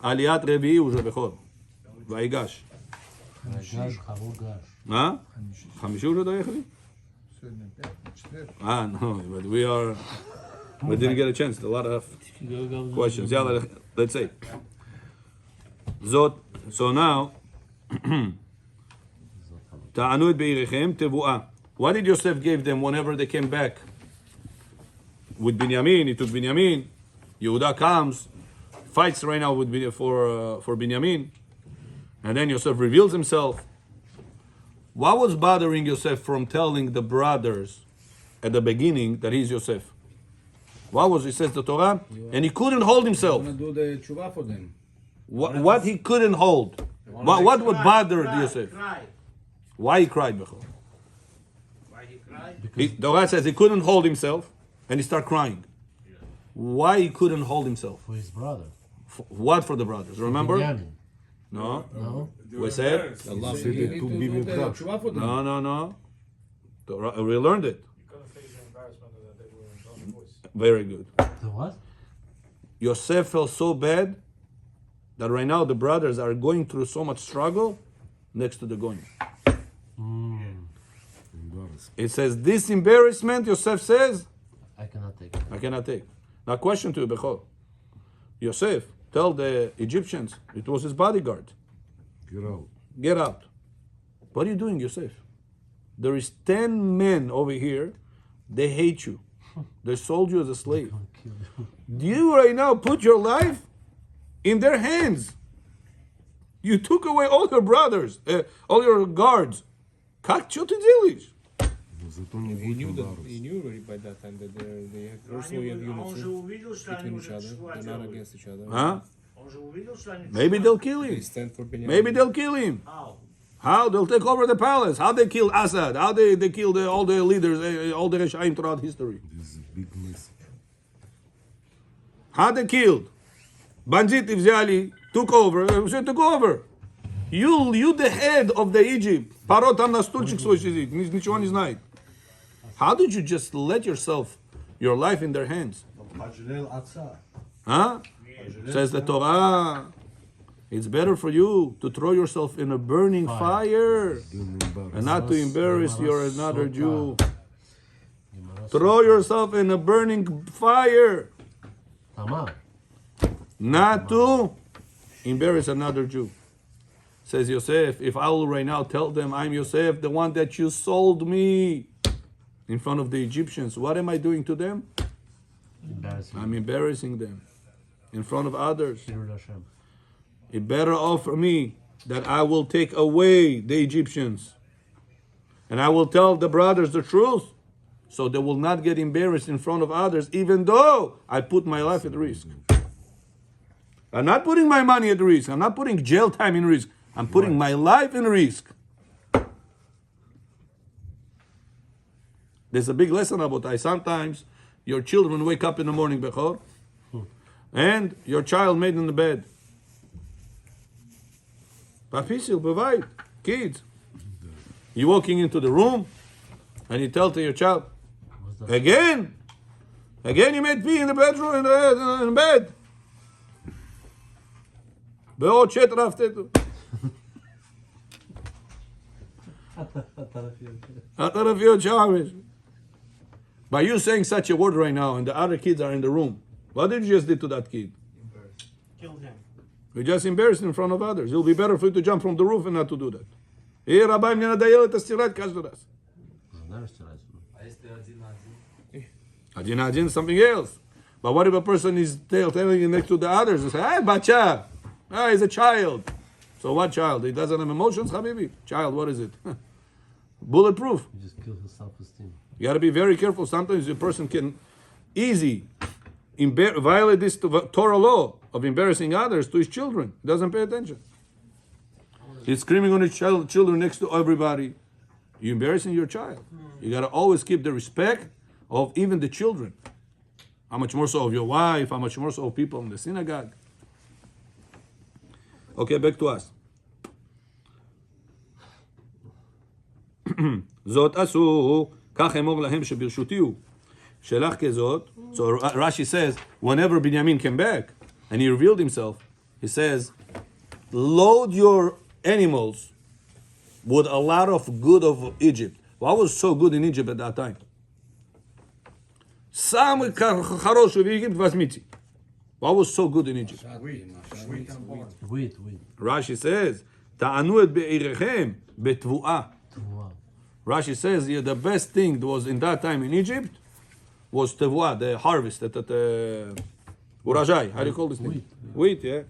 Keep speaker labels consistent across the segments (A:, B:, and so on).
A: עליית רביעי הוא שבכור. ויגש. מה? חמישי הוא שבכור יחדי? No, but we didn't get a chance. A lot of questions. Yeah, let's say. So now, ta'anu et be'irichem tevu'ah. What did Yosef give them whenever they came back? With Binyamin, he took Binyamin. Yehuda comes, fights right now with for Binyamin, and then Yosef reveals himself. What was bothering Yosef from telling the brothers at the beginning that he's Yosef? What was, he says the Torah? And he couldn't hold himself.
B: Want to do the tshuva for them.
A: What he couldn't hold? What would bother Yosef? Why he cried?
C: Why he cried?
A: The Torah says he couldn't hold himself, and he started crying. Why he couldn't hold himself?
D: For his brother.
A: What for the brothers? Remember?
D: Binyamin.
A: No. We said?
B: Allah said to give him tshuva for them.
A: No. We learned it.
E: Because of the embarrassment that they were in voice.
A: Very good.
D: The what?
A: Yosef felt so bad that right now the brothers are going through so much struggle next to the Goyim. It says, this embarrassment, Yosef says,
D: I cannot take it.
A: I cannot take. Now question to you, Bechor. Yosef, tell the Egyptians, it was his bodyguard. Get out. What are you doing, Yosef? There is 10 men over here, they hate you. They sold you as a slave. Do you right now put your life in their hands? You took away all your brothers, all your guards. Как что ты делаешь?
B: He knew already by that time that they had personally had
C: Он же
B: unity
C: увидел, что они
B: between each
C: будут
B: other.
C: существовать.
B: They're not against each other.
A: Huh?
C: Он же увидел, что они
A: Maybe they'll kill
B: They
A: him.
B: stand for Binyamin.
A: Maybe they'll kill him.
C: How?
A: How? They'll take over the palace. How they killed Assad? How they killed all the leaders, all the Reshaim throughout history? How they killed? Banditi взяли, took over. Took over. You the head of the Egypt. Паро там на стульчик свой сидит, ничего не знает. How did you just let your life in their hands? Huh? Says the Torah. It's better for you to throw yourself in a burning fire and not to embarrass another Jew. Throw yourself in a burning fire,
D: Tamar.
A: not to embarrass another Jew. Says Yosef, if I will right now tell them I'm Yosef, the one that you sold me in front of the Egyptians, what am I doing to them?
D: Embarrassing.
A: I'm embarrassing them in front of others.
D: Shirul Hashem.
A: It better offer me that I will take away the Egyptians. And I will tell the brothers the truth, so they will not get embarrassed in front of others, even though I put my life at risk. I'm not putting my money at risk. I'm not putting jail time in risk. I'm putting my life in risk. There's a big lesson about that. Sometimes your children wake up in the morning, Bechor, and your child made in the bed. Papisil, bevayit, kids. You're walking into the room, and you tell to your child, again you made pee in the bedroom, in the bed. בעוד שטרפת. הטרפיות שמש. By you saying such a word right now, and the other kids are in the room, what did you just do to that kid?
C: Killed him.
A: You just embarrassed in front of others. It'll be better for you to jump from the roof and not to do that. Hey, Rabbi, мне надоело это стирать каждый раз. Один is something else. But what if a person is telling it next to the others? They say, hey, bacha. He's a child. So what child? He doesn't have emotions, Habibi? Child, what is it? Bulletproof.
D: You just killed his self-esteem.
A: You got to be very careful. Sometimes a person can violate this Torah law of embarrassing others to his children. He doesn't pay attention. He's screaming on his children next to everybody. You're embarrassing your child. You got to always keep the respect of even the children. How much more so of your wife? How much more so of people in the synagogue? Okay, back to us. זאת עשו, כך אמור להם שברשותי הוא. שלח כזאת. So Rashi says, whenever Binyamin came back, and he revealed himself, He says, load your animals with a lot of good of Egypt. What was so good in Egypt at that time? Самый хороший в Египте возьмите. What was so good in Egypt?
D: Wait.
A: Rashi says, ta'anu et be'irichem betvu'ah. Rashi says the best thing that was in that time in Egypt was tevuah, the harvest, the urajai. How do you call this thing? Wheat, yeah.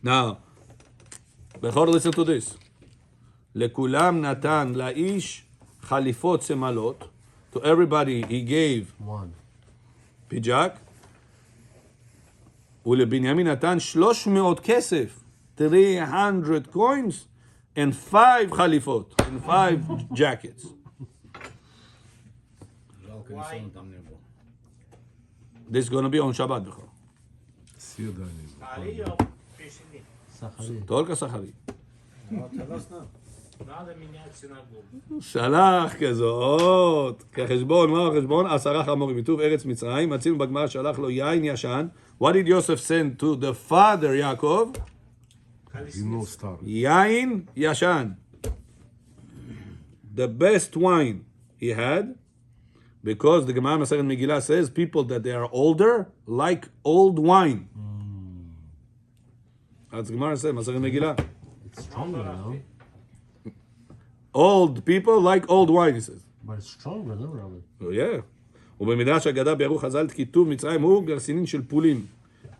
A: Now, Bechor, listen to this. Lekulam natan la'ish chalifot semalot. To everybody he gave
D: One.
A: פיג'ק, ולבנימין נתן 300 כסף, 300 coins, and 5 חליפות, and 5 jackets. This is going to be on Shabbat.
C: Ali or Peshini?
D: Sachari.
A: только סחרי.
C: Надо менять синагогу.
A: שלח כזאת, כחשבון, מה החשבון? 10 חמורים, מטוב ארץ מצרים, מצינו בגמרא שלח לו יין ישן. What did Yosef send to the father Yaakov? Yain yashan. The best wine he had, because the Gemara Masechet Megillah says people that they are older like old wine. That's the Gemara says, Masechet Megillah.
D: It's stronger, no?
A: Old people like old wine, he says.
D: But it's stronger, no, Rabbi?
A: Oh, yeah. ובמדרש אגדה ביארו חז"ל כיתוב מצרים הוא גרסינים של פולים,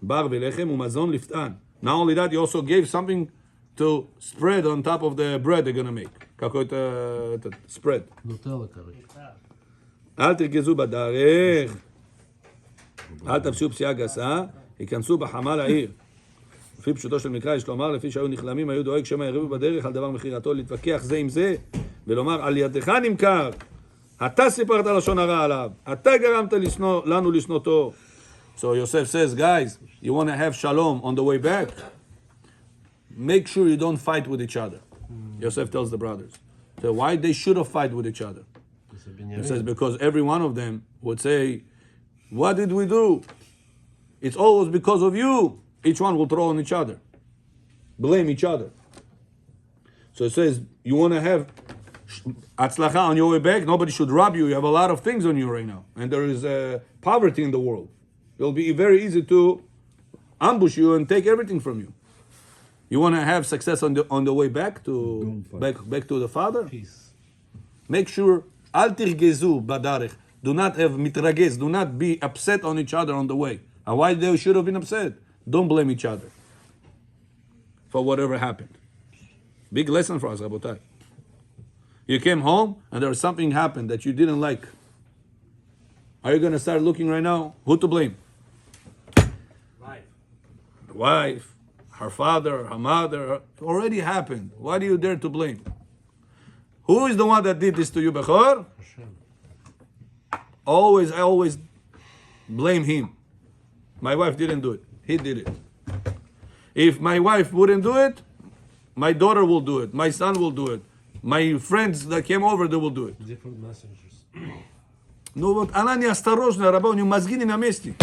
A: בר ולחם ומזון לפתן. Not only that, he also gave something to spread on top of the bread they're going to make. какой-то spread.
D: נוטלה, короче.
A: אל תרגזו בדרך, אל תפשו פסיעה גסה, ייכנסו בחמה לעיר. לפי פשוטו של מקרא, יש לומר, לפי שהיו נכלמים, היו דואג שמא יריבו בדרך על דבר מכירתו, להתווכח זה עם זה, ולומר, על ידך נמכר, אתה סיפרת לשון הרע עליו, אתה גרמת לנו לשנותו. So Yosef says, guys, you want to have shalom on the way back? Make sure you don't fight with each other. Yosef tells the brothers. So why they should have fight with each other? He says, because every one of them would say, what did we do? It's always because of you. Each one will throw on each other. Blame each other. So it says, you want to have atzlacha on your way back? Nobody should rob you. You have a lot of things on you right now. And there is poverty in the world. It'll be very easy to ambush you and take everything from you. You want to have success on the way back to back to the Father?
D: Peace.
A: Make sure, al tirgezu badarech. Do not have mitragez. Do not be upset on each other on the way. And why they should have been upset? Don't blame each other for whatever happened. Big lesson for us, Rabotai. You came home and there was something happened that you didn't like. Are you going to start looking right now? Who to blame? The wife, her father, her mother. It already happened. Why do you dare to blame? Who is the one that did this to you, Bechor? I always blame him. My wife didn't do it. He did it. If my wife wouldn't do it, my daughter will do it. My son will do it. My friends that came over, they will do it.
D: Different messengers.
A: Ну вот она неосторожная, раба, у нее мозги не на месте.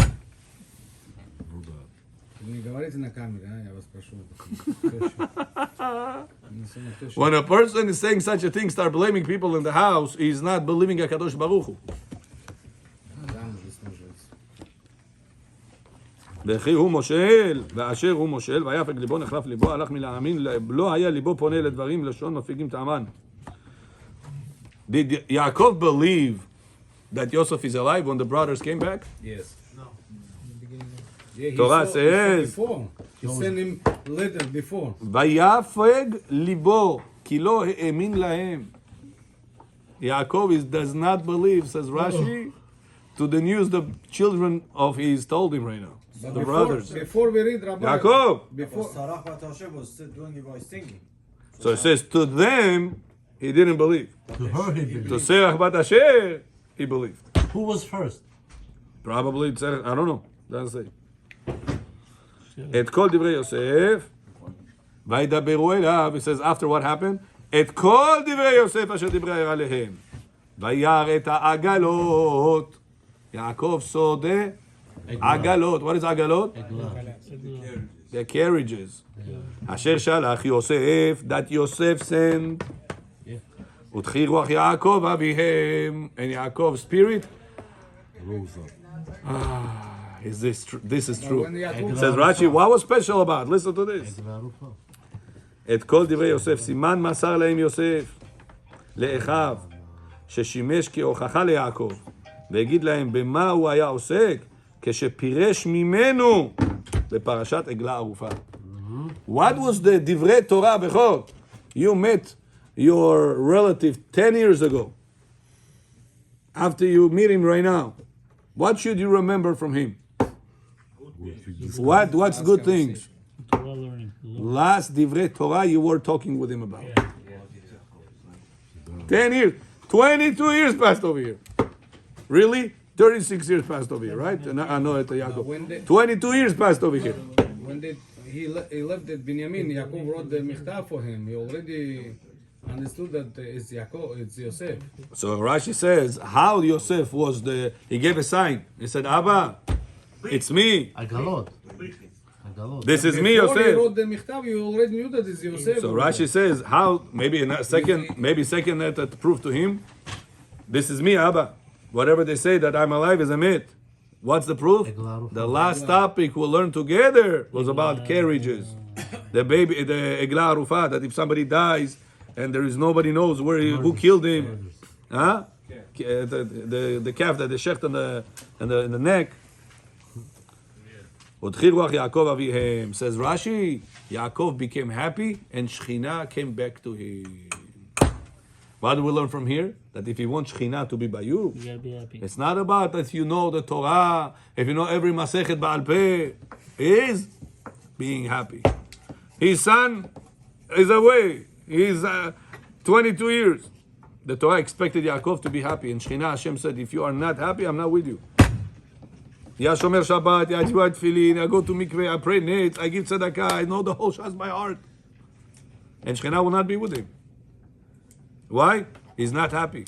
B: Не говорите на камере, а? Я вас прошу.
A: When a person is saying such a thing, start blaming people in the house, he's not believing HaKadosh Baruch Hu. וכי הוא מושל, ואשר הוא מושל, ויפק ליבו, נחלף ליבו, הלך מלהאמין, לא היה ליבו פונה לדברים, לשון מפיגים טעמן. Did Yaakov believe that Yosef is alive when the brothers came back?
B: Yes. No. Yeah,
A: Torah says,
B: before. He sent him letter before.
A: ויפג ליבו, כי לא האמין להם. Yaakov does not believe, says Rashi, to the news the children of his told him right now.
B: But
A: The brothers.
B: Before we read Rabbi.
A: Yaakov.
B: Before.
C: Sarach Batashe was doing it by singing.
A: So it says, to them, he didn't believe.
D: To her, he
A: To
D: believed.
A: Serach bat Asher, he believed.
D: Who was first?
A: Probably Serach, I don't know. Doesn't say. את כל דברי יוסף, וידברו אליו, it says after what happened, את כל דברי יוסף אשר דיבר עליהם, וירא את העגלות, יעקב saw the Agalot. What is agalot?
D: Eglah.
A: The carriages. Asher shalach Yosef, that Yosef sent. Utchi ruach Yaakov avihem, and Yaakov's spirit. Is this true? This is true. Says Rashi, what was special about? Listen to this.
D: Eglah Rufa.
A: את כל דברי יוסף, סימן מסר להם יוסף לאחיו, ששימש כהוכחה ליעקב, והגיד להם במה הוא היה עוסק, כשפירש ממנו בפרשת עגלה ערופה. What was the דברי תורה בכור? You met your relative 10 years ago. After you meet him right now, what should you remember from him? What's good things?
F: Torah learning.
A: Last divrei Torah you were talking with him about. 10 years. 22 years passed over here. Really? 36 years passed over here, right? I know it, Yaakov. 22 years passed over here.
B: When he left at Binyamin, Yaakov wrote the michtav for him. He already understood that it's Yaakov, it's Yosef.
A: So Rashi says, how Yosef was he gave a sign. He said, Abba, it's me.
D: Agalot.
A: This is me,
B: Before he
A: Yosef.
B: wrote the michtav, you already knew that it's Yosef.
A: So Rashi says, how, maybe second that proof to him, this is me, Abba. Whatever they say that I'm alive is a myth. What's the proof? The last topic we'll learn together was about carriages. The baby, the Eglah Rufa, that if somebody dies and there is nobody knows who killed him, huh? The calf that they shecht in the neck. Says Rashi, Yaakov became happy and Shechina came back to him. What do we learn from here? That if you want Shechina to be by you,
F: You gotta be happy.
A: it's not about that you know the Torah, if you know every Masechet Ba'al Peh. Is being happy. His son is away. He's 22 years. The Torah expected Yaakov to be happy. And Shechina Hashem said, if you are not happy, I'm not with you. Ya Shomer Shabbat, Ya Tzivah Tefillin, I go to mikveh, I pray nets, I give tzedakah, I know the whole Shas by heart. And Shechina will not be with him. Why? He's not happy.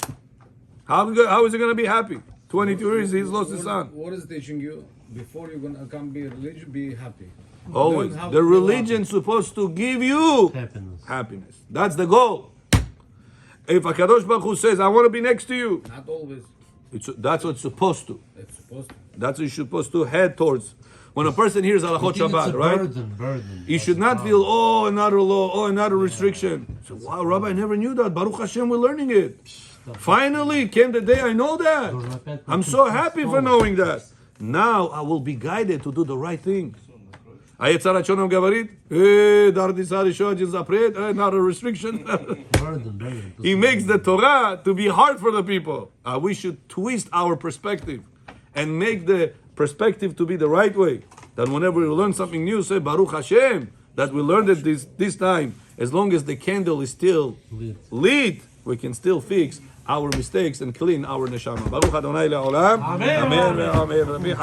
A: How is he going to be happy? 22 years, he's lost his son.
B: What is teaching you? Before you're going to come be religious, be happy.
A: Always.
B: Learn how
A: The
B: to be
A: religion's supposed to give you happiness. That's the goal. If HaKadosh Baruch Hu says, I want to be next to you,
B: happy. Not always.
A: that's what it's supposed to.
B: It's supposed to.
A: That's what you're supposed to head towards. When a person hears Halachot Shabbat, right?
D: Burden.
A: You should not feel, oh, another law, oh, another restriction. So, wow, Rabbi, I never knew that. Baruch Hashem, we're learning it. Finally came the day I know that. I'm so happy for knowing that. Now I will be guided to do the right thing. Not a restriction.
D: Burden.
A: He makes the Torah to be hard for the people. We should twist our perspective and make the perspective to be the right way. That whenever we learn something new, say Baruch Hashem, that we learned it this time. As long as the candle is still lit, we can still fix our mistakes and clean our neshama. Baruch Adonai le'olam. Amen. Amen.